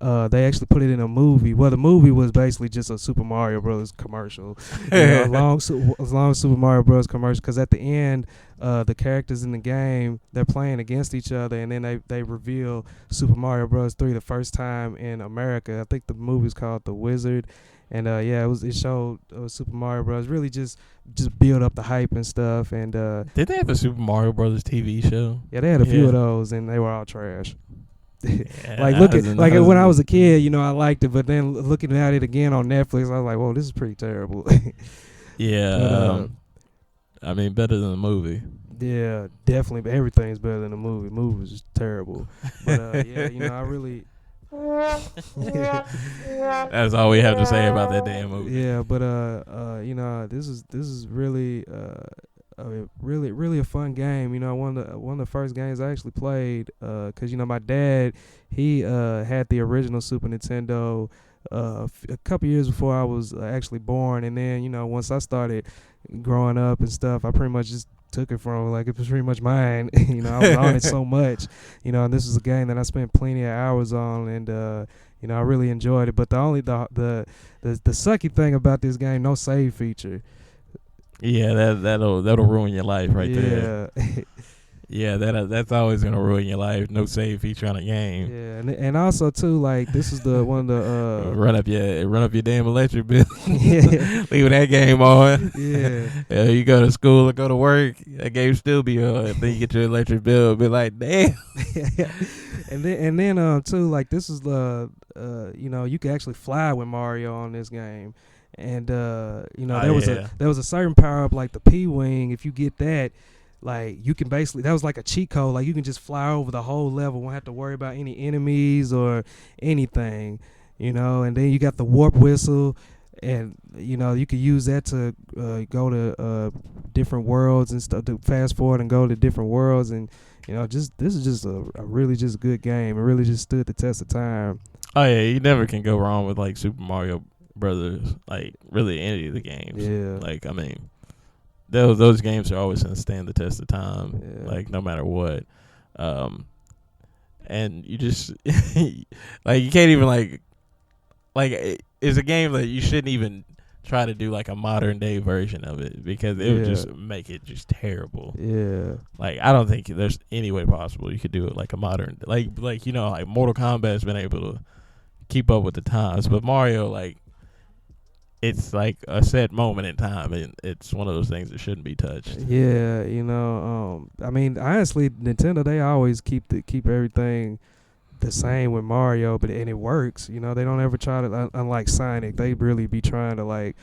They actually put it in a movie. Well, the movie was basically just a Super Mario Bros. Commercial, a long Super Mario Bros. Commercial. Because at the end, the characters in the game, they're playing against each other, and then they reveal Super Mario Bros. 3 the first time in America. I think the movie's called The Wizard, and yeah, it showed Super Mario Bros. Really just build up the hype and stuff. And Did they have a Super Mario Brothers TV show? yeah, they had a few of those, and they were all trash. Yeah, like when I was a kid, I liked it, but then looking at it again on Netflix, I was like, "Whoa, this is pretty terrible." Yeah, but, I mean, better than the movie. Yeah, definitely. But everything's better than the movie. The movie was just terrible. But yeah, I really. That's all we have to say about that damn movie. Yeah, but this is really really a fun game. One of the first games I actually played, because my dad, he had the original Super Nintendo a couple years before I was actually born, and then once I started growing up and stuff, I pretty much just took it from him. Like, it was pretty much mine. I was on it so much, and this was a game that I spent plenty of hours on, and I really enjoyed it. But the sucky thing about this game, no save feature. Yeah, that'll ruin your life right there. Yeah, that's always gonna ruin your life. No save feature on a game. Yeah, and also too, like, this is the one of the run up your damn electric bill. Yeah. Leave that game on. Yeah. You go to school or go to work, that game still be on. Then you get your electric bill, be like, damn. and then too, like, this is the you can actually fly with Mario on this game. And there was a certain power up, like the P-Wing. If you get that, like, you can basically, that was like a cheat code. Like, you can just fly over the whole level, won't have to worry about any enemies or anything, And then you got the warp whistle, and you could use that to go to different worlds and stuff, to fast forward and go to different worlds. And this is just a really just good game. It really just stood the test of time. Oh yeah, you never can go wrong with like Super Mario Brothers, like really any of the games. Yeah. Like, I mean, those games are always gonna stand the test of time. Yeah. Like, no matter what. And you just like, you can't even like it's a game that you shouldn't even try to do like a modern day version of it, because it would just make it just terrible. Yeah. Like, I don't think there's any way possible you could do it like a modern, like Mortal Kombat has been able to keep up with the times, but Mario, like, it's like a set moment in time, and it's one of those things that shouldn't be touched. Yeah, I mean, honestly, Nintendo, they always keep everything the same with Mario, and it works. They don't ever try to, unlike Sonic, they really be trying to like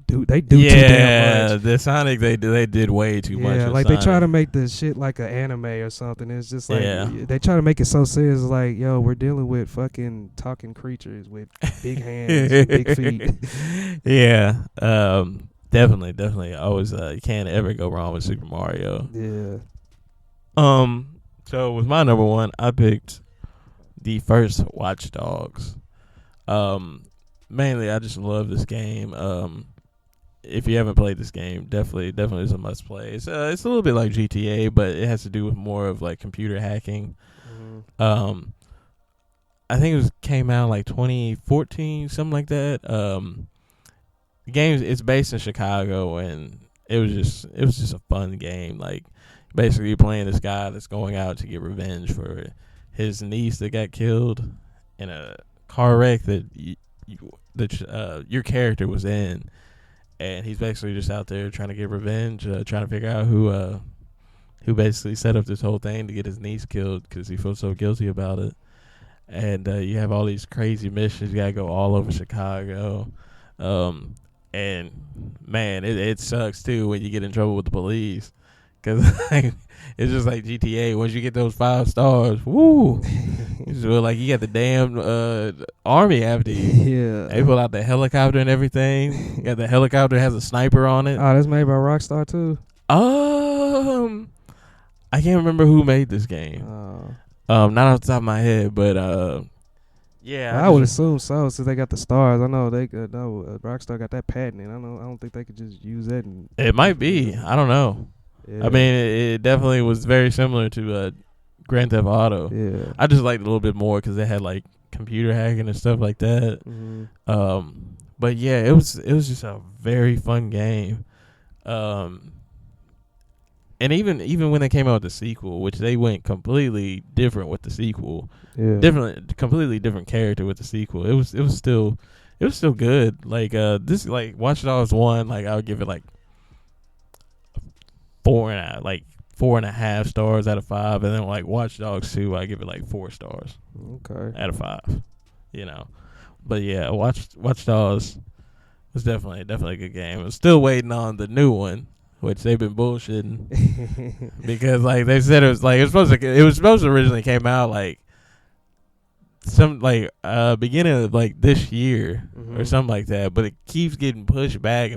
do too damn much. The Sonic, they did way too much. Yeah, like Sonic. They try to make the shit like an anime or something. It's just like they try to make it so serious. Like, yo, we're dealing with fucking talking creatures with big hands, and big feet. Yeah, definitely. Always, you can't ever go wrong with Super Mario. Yeah. So with my number one, I picked the first Watch Dogs. Mainly, I just love this game. If you haven't played this game, definitely is a must play. It's a little bit like GTA, but it has to do with more of like computer hacking. Mm-hmm. I think came out like 2014, something like that. The game, it's based in Chicago, and it was just a fun game. Like, basically, you're playing this guy that's going out to get revenge for his niece that got killed in a car wreck that your character was in. And he's basically just out there trying to get revenge, trying to figure out who basically set up this whole thing to get his niece killed, because he feels so guilty about it. And you have all these crazy missions. You got to go all over Chicago. And, man, it sucks, too, when you get in trouble with the police, Cause like, it's just like GTA. Once you get those 5 stars, woo, you just feel like you got the damn army after you. Yeah. They pull out the helicopter and everything. You got the helicopter has a sniper on it. Oh, that's made by Rockstar too. I can't remember who made this game. Not off the top of my head, but yeah. I would assume so, since they got the stars. I know they could. No, Rockstar got that patent, and I don't think they could just use that. It might be. I don't know. Yeah. I mean, it definitely was very similar to Grand Theft Auto. Yeah. I just liked it a little bit more because they had like computer hacking and stuff like that. Mm-hmm. But yeah, it was just a very fun game. And even when they came out with the sequel, which they went completely different with the sequel, completely different character with the sequel. It was still good. Like this, like Watch Dogs 1, like I would give it like 4.5 stars out of 5, and then like Watch Dogs 2, I give it like 4 stars. Okay. Out of 5, you know. But yeah, Watch Dogs was definitely a good game. I'm still waiting on the new one, which they've been bullshitting because like they said it was supposed to originally came out like some like beginning of like this year or something like that, but it keeps getting pushed back,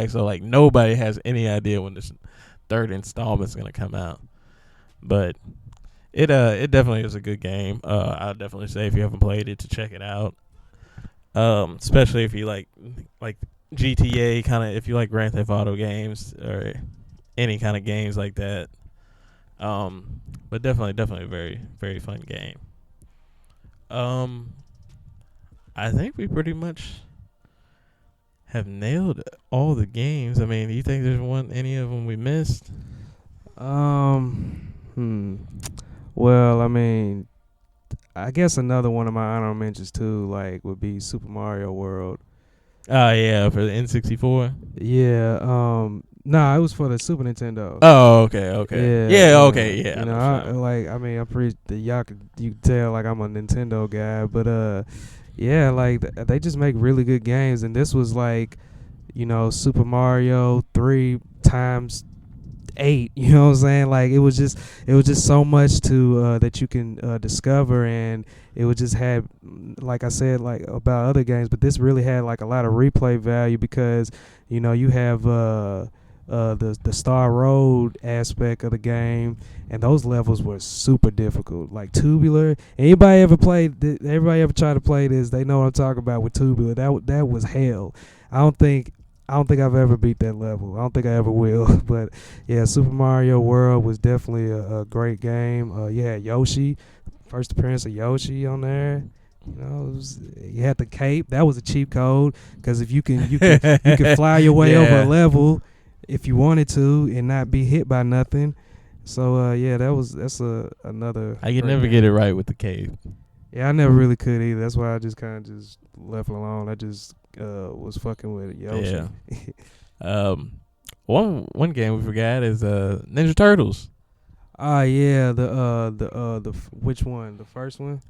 so like nobody has any idea when this 3rd installment's gonna come out. But it definitely is a good game. I'll definitely say if you haven't played it to check it out. Especially if you like GTA kind of, if you like Grand Theft Auto games or any kind of games like that. But definitely a very, very fun game. I think we pretty much have nailed all the games. I mean, do you think there's any of them we missed? Well, I mean, I guess another one of my honorable mentions too, like, would be Super Mario World. Oh yeah, for the N64. Yeah. Nah, it was for the Super Nintendo. Oh, okay. Yeah, okay, yeah. You know, I'm pretty. You can tell like I'm a Nintendo guy, but yeah, like they just make really good games, and this was like, you know, Super Mario 3 times 8. You know what I'm saying? Like it was just so much to that you can discover, and it would just have, like I said, like about other games, but this really had like a lot of replay value because, you know, you have the Star Road aspect of the game, and those levels were super difficult, like tubular. Everybody ever tried to play this, they know what I'm talking about with tubular. That was hell. I don't think I've ever beat that level. I don't think I ever will. But yeah, Super Mario World was definitely a great game. You had Yoshi, first appearance of Yoshi on there. You know, you had the cape. That was a cheat code because if you can fly your way over a level if you wanted to and not be hit by nothing. So yeah, that's another. I can never get it right with the cape. Yeah, I never really could either. That's why I just kind of just left it alone. I just was fucking with it, Yoshi. Yeah. One game we forgot is Ninja Turtles. Yeah, the which one? The first one?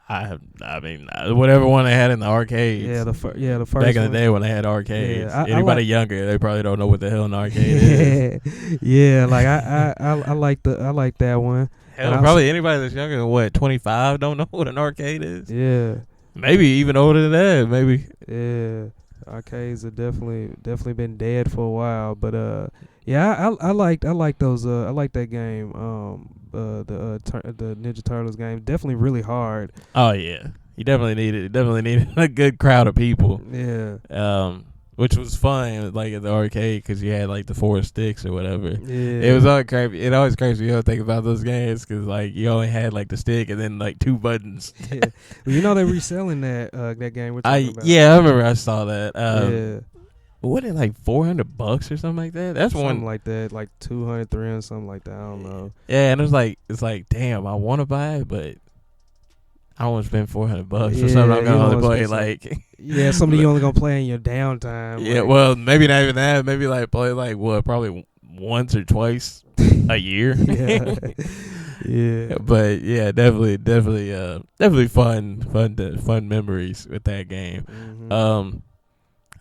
I mean, whatever one they had in the arcades. Yeah, the first back in one. the day when they had arcades. Yeah, Anybody younger, they probably don't know what the hell an arcade is. Yeah, like I like that one. Hell, probably anybody that's younger than 25 don't know what an arcade is. Yeah. Maybe even older than that. Maybe. Yeah. Arcades have definitely been dead for a while, but yeah, I like those. I like that game. The Ninja Turtles game, definitely really hard. Oh yeah, you definitely needed a good crowd of people. Yeah. Which was fun, like at the arcade, because you had like the 4 sticks or whatever. Yeah. It was all crazy. It always crazy me out think about those games, because like you only had like the stick and then like 2 buttons. Yeah. Well, you know they're reselling that game we're talking about. Yeah, I remember I saw that. Yeah. What it like $400 or something like that? That's something one like that, like 200, 300, something like that. I don't know. Yeah, and it's like damn, I want to buy it, but I don't want to spend $400 for something I'm gonna only play like. Yeah, something you only gonna play in your downtime. Yeah, like. Well, maybe not even that. Maybe like play like probably once or twice a year. Yeah. Yeah. But yeah, definitely fun memories with that game. Mm-hmm.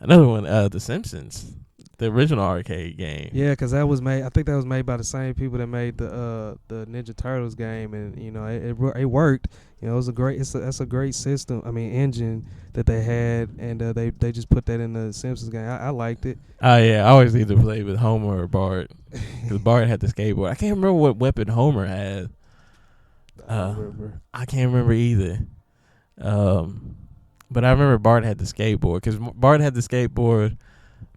Another one, The Simpsons. the original arcade game. Yeah, because that was made. I think that was made by the same people that made the Ninja Turtles game, and it worked. It was a great. That's a great system. I mean, engine that they had, and they just put that in the Simpsons game. I liked it. Oh yeah, I always either play with Homer or Bart. Because Bart had the skateboard. I can't remember what weapon Homer had. I don't remember. I can't remember either. But I remember Bart had the skateboard. Because Bart had the skateboard.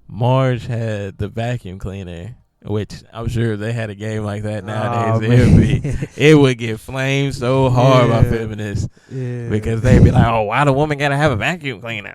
Marge had the vacuum cleaner, which I'm sure if they had a game like that nowadays, it would get flamed so hard by feminists. Yeah. Because they'd be like, oh, why the woman gotta have a vacuum cleaner?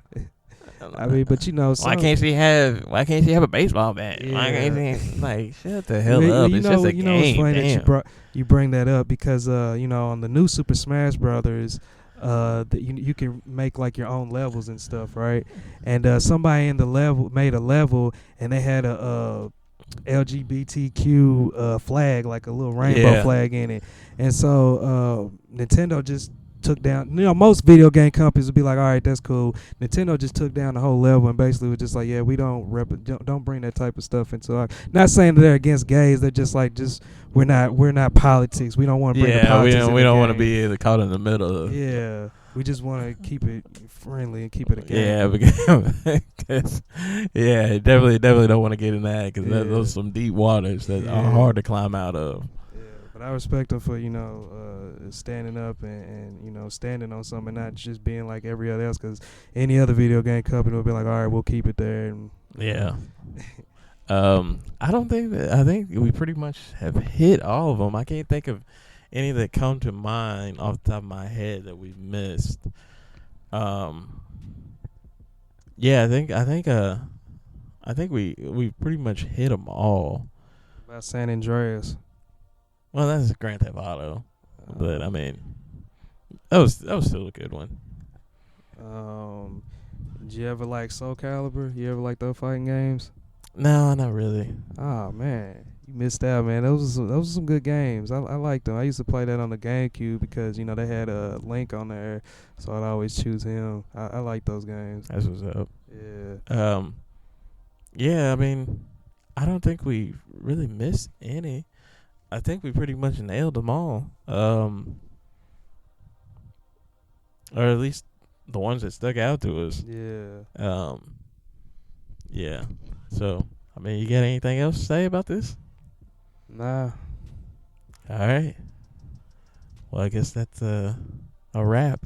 I mean, but why can't she have a baseball bat? Yeah. Why can't she like shut the hell up? It's just a game. It's funny Damn. that you bring that up because on the new Super Smash Brothers, you can make like your own levels and stuff, right? And somebody in the level made a level, and they had a LGBTQ flag, like a little rainbow flag in it, and so Nintendo just took down. Most video game companies would be like, all right, that's cool. Nintendo just took down the whole level and basically was just like, yeah, we don't bring that type of stuff into our. Not saying that they're against gays. They're just like, we're not politics. We don't want to bring the politics. We don't want to be caught in the middle. Yeah, we just want to keep it friendly and keep it a game. Yeah, because definitely don't want to get in that because those are some deep waters that are hard to climb out of. But I respect them for standing up and standing on something and not just being like every other else. Because any other video game company would be like, all right, we'll keep it there. And yeah. I think we pretty much have hit all of them. I can't think of any that come to mind off the top of my head that we've missed. Yeah, I think we pretty much hit them all. About San Andreas. Well, that's Grand Theft Auto, but I mean, that was still a good one. Did you ever like Soul Calibur? You ever like those fighting games? No, not really. Oh man, you missed out, man. Those were some good games. I liked them. I used to play that on the GameCube because they had a Link on there, so I'd always choose him. I like those games. That's what's up. Yeah. Yeah. I mean, I don't think we really missed any. I think we pretty much nailed them all. Or at least the ones that stuck out to us. Yeah. Yeah. So, I mean, you got anything else to say about this? Nah. All right. Well, I guess that's a wrap.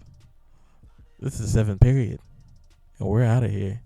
This is 7th period. And we're out of here.